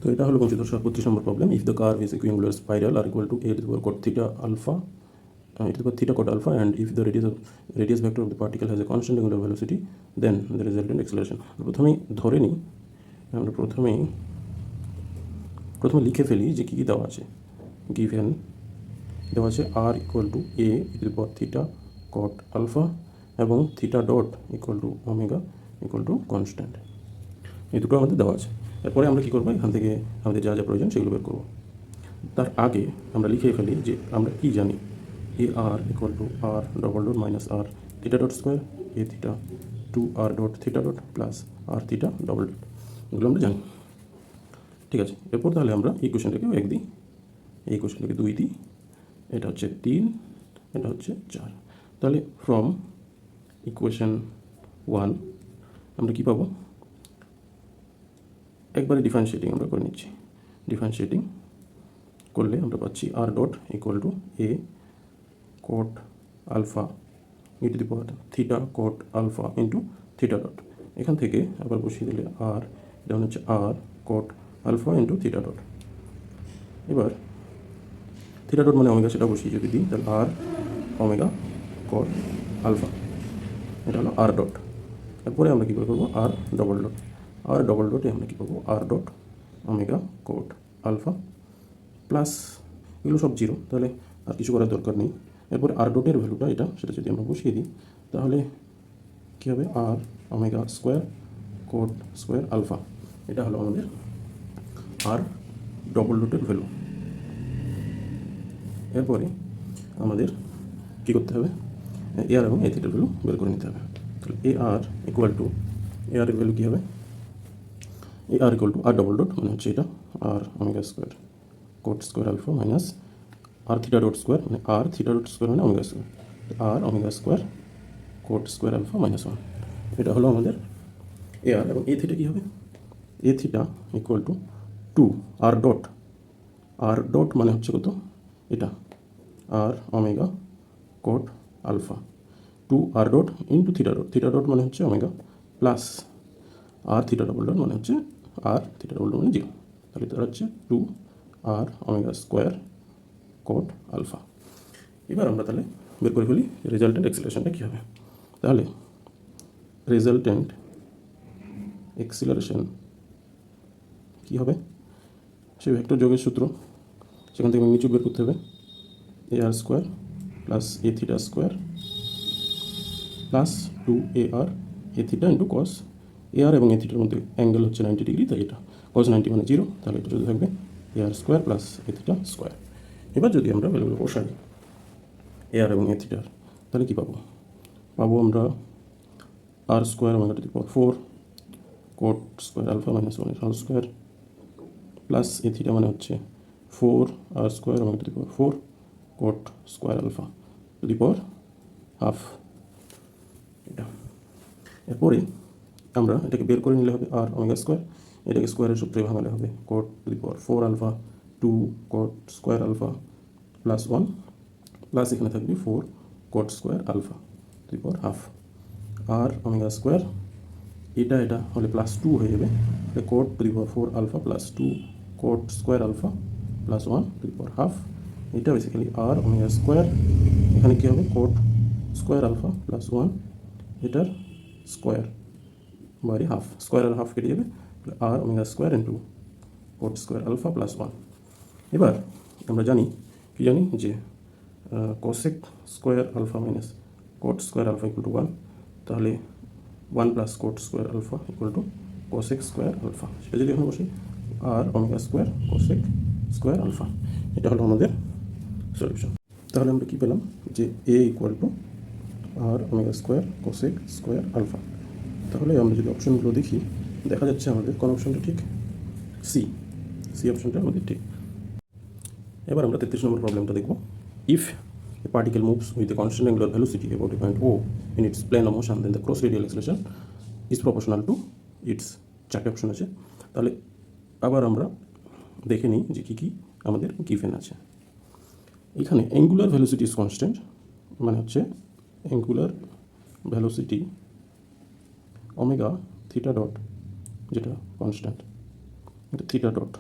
তো এটা হলো 32 নম্বর problem. If the curve is equiangular spiral r equal to a to the power cot theta alpha to the power theta cot alpha, and if the radius vector of the particle has a constant angular velocity, then the resultant acceleration. প্রথমেই ধরে নিই, আমরা প্রথমে লিখে ফেলি যে কী কী দেওয়া আছে। গিভেন দেওয়া আছে r equal to a to the power theta cot alpha এবং theta dot equal two omega equal to constant. এই দুটো আমাদের দেওয়া আছে। এরপরে আমরা কী করবো, এখান থেকে আমাদের যা যা প্রয়োজন সেগুলো বের করবো। তার আগে আমরা লিখে ফেলি যে আমরা কী জানি, a r equal to r double dot minus r theta dot square a theta two r dot theta dot plus r theta double dot, এগুলো আমরা জানি। ঠিক আছে, এরপর তাহলে আমরা এই কোশ্চেনটাকেও 1 দিই, এই কোশ্চেনটাকে 2 দিই, এটা হচ্ছে 3, এটা হচ্ছে 4। তাহলে ফ্রম ইকুয়েশন 1 আমরা কী পাবো, একবারে ডিফারেন্সিয়েটিং আমরা করে নিচ্ছি। ডিফারেন্সিয়েটিং করলে আমরা পাচ্ছি r dot equal to a cot alpha e to the power theta cot alpha into theta dot. এখান থেকে আবার বসিয়ে দিলে আর, যেমন হচ্ছে r cot alpha into theta dot. এবার থিটা ডট মানে ওমেগা, সেটা বসিয়ে যদি দিই তাহলে আর ওমেগা কোট আলফা, এটা হলো আর ডট। এরপরে আমরা কী করবো, r double dot, r double ডটে আমরা কী পাবো, r dot omega cot alpha plus, এগুলো সব 0, তাহলে আর কিছু করার দরকার নেই। এরপরে আর ডটের ভ্যালুটা এটা, সেটা যদি আমরা বসিয়ে দিই তাহলে কী হবে, r omega square cot square alpha, এটা হলো আমাদের আর ডবল ডটের ভ্যালু। এরপরে আমাদের কী করতে হবে, এ আর এবং এ থিটার ভ্যালু বের করে নিতে হবে। তাহলে এ আর ইকুয়াল টু, এ আর এর ভ্যালু কী হবে, a r equal to r double dot মানে হচ্ছে এটা r omega square cot square alpha minus r theta dot square, মানে আর থিটা ডট স্কোয়ার মানে omega square, r omega square cot square alpha minus 1, এটা হলো আমাদের এ আর। এবং এ theta কী হবে, a theta equal to 2 r dot, r dot মানে হচ্ছে কত, এটা r omega cot alpha 2 r dot into theta dot, theta dot মানে হচ্ছে omega plus r theta double dot মানে হচ্ছে আর থিটা ডবল ডট মানে 0, তাহলে এটা হচ্ছে 2 আর ওমেগা স্কোয়ার কোট আলফা। এবার আমরা তাহলে বের করে ফেলি রেজাল্টেন্ট অ্যাক্সিলারেশনটা কী হবে। তাহলে রেজাল্টেন্ট অ্যাক্সিলারেশন কী হবে, সেই ভেক্টর যোগের সূত্র, সেখান থেকে নিচু বের করতে হবে, a R square plus a theta square plus 2 A R A theta into cos, এ আর এবং এ থিটার মধ্যে অ্যাঙ্গেল হচ্ছে 90 ডিগ্রি, তাই এটা কস 90 মানে 0, তাহলে এটা শুধু থাকবে এ আর square plus a theta square. এবার যদি আমরা ভ্যালুগুলো বসাই এ আর এবং এ থিটার, তাহলে কী পাবো, আমরা r square omega to the power 4 cot square alpha minus 1 এর whole square plus a theta মানে হচ্ছে 4 r square omega to the power 4 cot square alpha to the power half, এটা। এরপরে আমরা এটাকে বের করে নিলে হবে আর ওমেগা স্কোয়ার, এটাকে স্কোয়ারের সূত্রে ভাঙালে হবে cot to the power 4 alpha 2 cot square alpha plus 1 plus এখানে থাকবে 4 cot square alpha to the power half, r omega square এটা হলে প্লাস 2 হয়ে যাবে, তাহলে cot to the power 4 alpha plus 2 cot square alpha plus 1 to the power half, এটা basically r omega square. এখানে কী হবে, কোট স্কোয়ার আলফা প্লাস 1 এটার স্কোয়ার বাই হাফ, স্কোয়ার আর হাফ কেটে যাবে, r omega square into cot square alpha plus 1। এবার আমরা জানি কি জানি যে cosec square alpha minus cot square alpha equal to 1, তাহলে 1 plus cot square alpha equal to cosec square alpha, সেটা যদি এখানে বসি r omega square cosec square alpha, এটা হলো আমাদের সলিউশন। তাহলে আমরা কী পেলাম যে a equal to r omega square cosec square alpha. তাহলে আমরা যদি অপশনগুলো দেখি, দেখা যাচ্ছে আমাদের কোন অপশনটা ঠিক, সি অপশনটা আমাদের ঠিক। এবার আমরা 33 নম্বর প্রবলেমটা দেখব। If a particle moves with a constant angular velocity about a point O in its plane of motion, then the cross-radial acceleration is proportional to its, 4টে অপশন আছে। তাহলে আবার আমরা দেখে নিই যে কী কী আমাদের গিভেন আছে। এখানে অ্যাঙ্গুলার ভেলোসিটি ইজ কনস্ট্যান্ট, মানে হচ্ছে angular velocity omega theta dot যেটা কনস্ট্যান্ট, এটা থিটা ডট,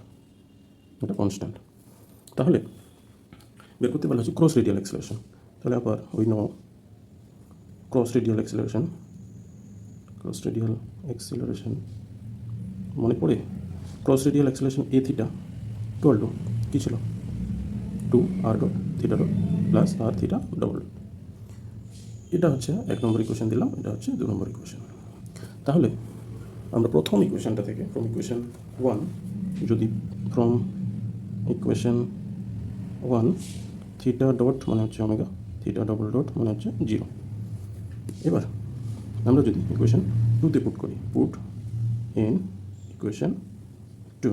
এটা কনস্ট্যান্ট। তাহলে বের করতে বলা হচ্ছে ক্রস রেডিয়াল অ্যাক্সেলারেশন। তাহলে আবার we know cross radial acceleration, মনে পড়ে cross radial acceleration a theta equal to কী ছিল, 2r dot theta dot plus r theta double dot. এটা হচ্ছে 1 নম্বর ইকুয়েশন দিলাম, এটা হচ্ছে 2 নম্বর ইকুয়েশন। তাহলে আমরা প্রথম ইকুয়েশনটা থেকে ফ্রম ইকুয়েশন 1 যদি ফ্রম ইকুয়েশন 1 থিটা ডট মানে হচ্ছে ওমেগা, থিটা ডবল ডট মানে হচ্ছে 0। এবার আমরা যদি ইকুয়েশন 2তে পুট করি, পুট ইন ইকুয়েশন 2,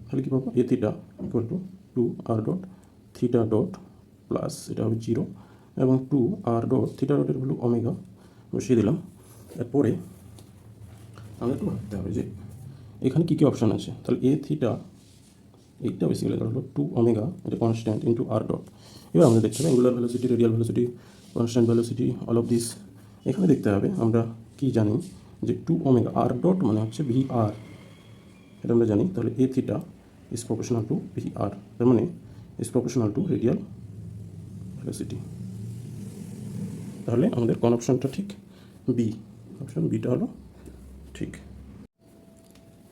তাহলে কী পাবো, a theta equal to 2r dot theta dot plus এটা হবে 0 এবং 2r ডট থিটা ডটের ভ্যালু ওমেগা বসিয়ে দিলাম। এরপরে আমাদের একটু ভাবতে হবে যে এখানে কী কী অপশান আছে। তাহলে এ থিটা এইটা বেসিক্যালি হলো 2 ওমেগা, এটা কনস্ট্যান্ট ইন্টু আর ডট। এবার আমাদের দেখতে হবে angular velocity, radial velocity, constant velocity, all of this. এখানে দেখতে হবে আমরা কি জানি যে 2 ওমেগা আর ডট মানে হচ্ছে ভি আর, এটা আমরা জানি। তাহলে a theta is proportional to v r, তার মানে is proportional to radial velocity. তাহলে আমাদের কোন অপশানটা ঠিক, বি, অপশান বিটা হলো ঠিক।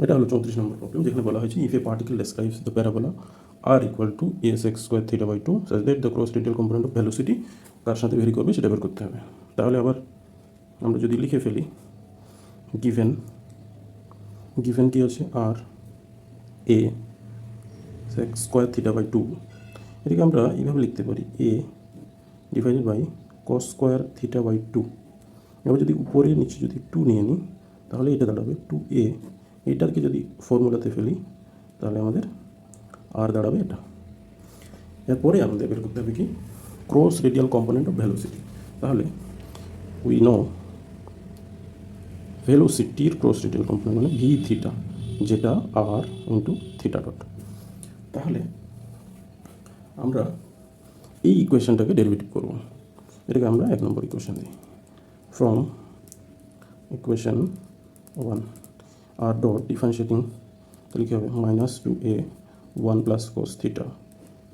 এটা হলো 34 নম্বর প্রবলেম, যেখানে বলা হয়েছে if a particle describes the parabola r equal to s x square theta by 2 such that the cross radial component of velocity কার সাথে ভেরি করবে সেটা বের করতে হবে। তাহলে আবার আমরা যদি লিখে ফেলি গিভেন কি আছে, r a x square theta by 2, এটাকে আমরা এইভাবে লিখতে পারি a divided by cos square theta by 2। এবার যদি উপরে নিচে যদি 2 নিয়ে নিই তাহলে এটা দাঁড়াবে 2a, এইটাকে যদি ফর্মুলাতে ফেলি তাহলে আমাদের আর দাঁড়াবে এটা। এরপরে আমাদের বের করতে হবে কি, cross radial component of velocity. তাহলে উই নো ভেলোসিটির ক্রস রেডিয়াল কম্পোনেন্ট মানে ভি থিটা, যেটা আর ইন্টু থিটা ডট। তাহলে আমরা এই ইকুয়েশনটাকে ডেরিভেটিভ করব, এটাকে আমরা 1 নম্বর ইকুয়েশন দিই। From equation 1 r dot differentiating, তাহলে কী হবে, -2a 1 plus cos theta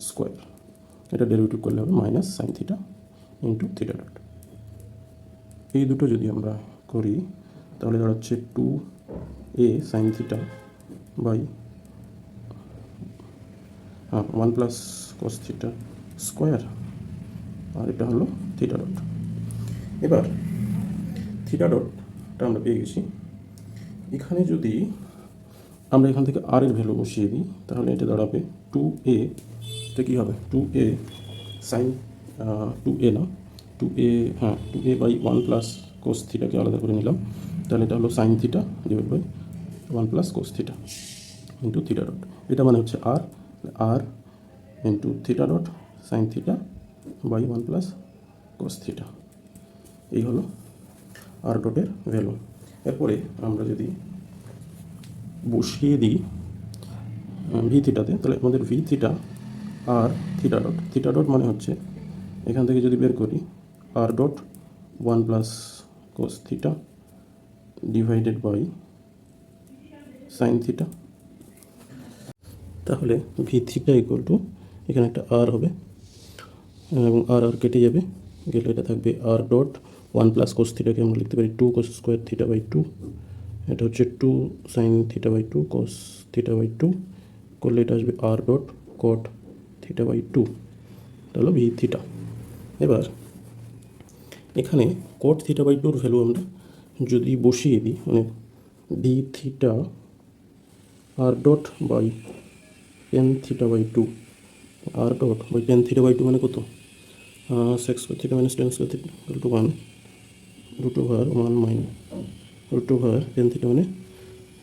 square, এটা ডেরিভেটিভ করলে হবে minus sine theta into theta dot. এই দুটো যদি আমরা করি তাহলে দাঁড়াচ্ছে 2a sine theta by 1 plus cos theta square, আর এটা হলো থিটা ডট। এবার থিটা ডটটা আমরা পেয়ে গেছি। এখানে যদি আমরা এখান থেকে আর এর ভ্যালু বসিয়ে দিই তাহলে এটা দাঁড়াবে 2a, এটা কী হবে 2a সাইন 2a না 2a, 2a by 1 plus cos থিটাকে আলাদা করে নিলাম, তাহলে এটা হলো sine theta divide by 1 plus cos theta into theta dot. এটা মানে হচ্ছে r into theta dot sine theta by 1 plus cos theta, এই হলো আর ডটের ভ্যালু। এরপরে আমরা যদি বসিয়ে দিই ভি থিটাতে, তাহলে আমাদের ভি থিটা আর থিটা ডট মানে হচ্ছে এখান থেকে যদি বের করি r dot 1 plus cos theta divided by sine theta. তাহলে ভি থিটা ইকুয়াল টু এখানে একটা আর হবে এবং আর কেটে যাবে, গেলে এটা থাকবে আর ডট 1 প্লাস কোস থিটাকে আমরা লিখতে পারি 2 কোস স্কোয়ার থিটা বাই 2, এটা হচ্ছে 2 sine theta by 2 cos theta by 2, করলে এটা আসবে r dot cot theta by 2, এটা হলো ভি থিটা। এবার এখানে কট থিটা বাই 2-র ভ্যালু আমরা যদি বসিয়ে দিই, মানে v theta r dot by tan theta by 2, r dot by tan theta by 2 মানে কত, sec square theta minus tan square theta equal to 1 root over 1 minus root over tan theta মানে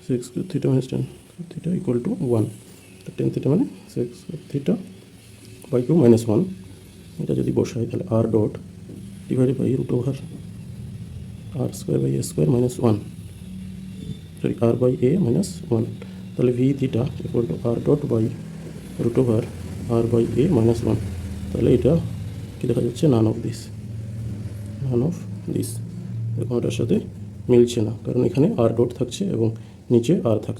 sec square theta minus tan theta equal to 1, তো tan theta মানে sec square theta by 2 minus 1। এটা যদি বসাই তাহলে r dot divided by root over r square by a square minus 1, sorry r by a minus 1, তাহলে v theta equal to r dot by root over r by a minus 1। তাহলে এটা কি দেখা যাচ্ছে, নান অফ দিস কোনোটার সাথে মিলছে না, কারণ এখানে আর ডট থাকছে এবং নিচে আর থাকছে।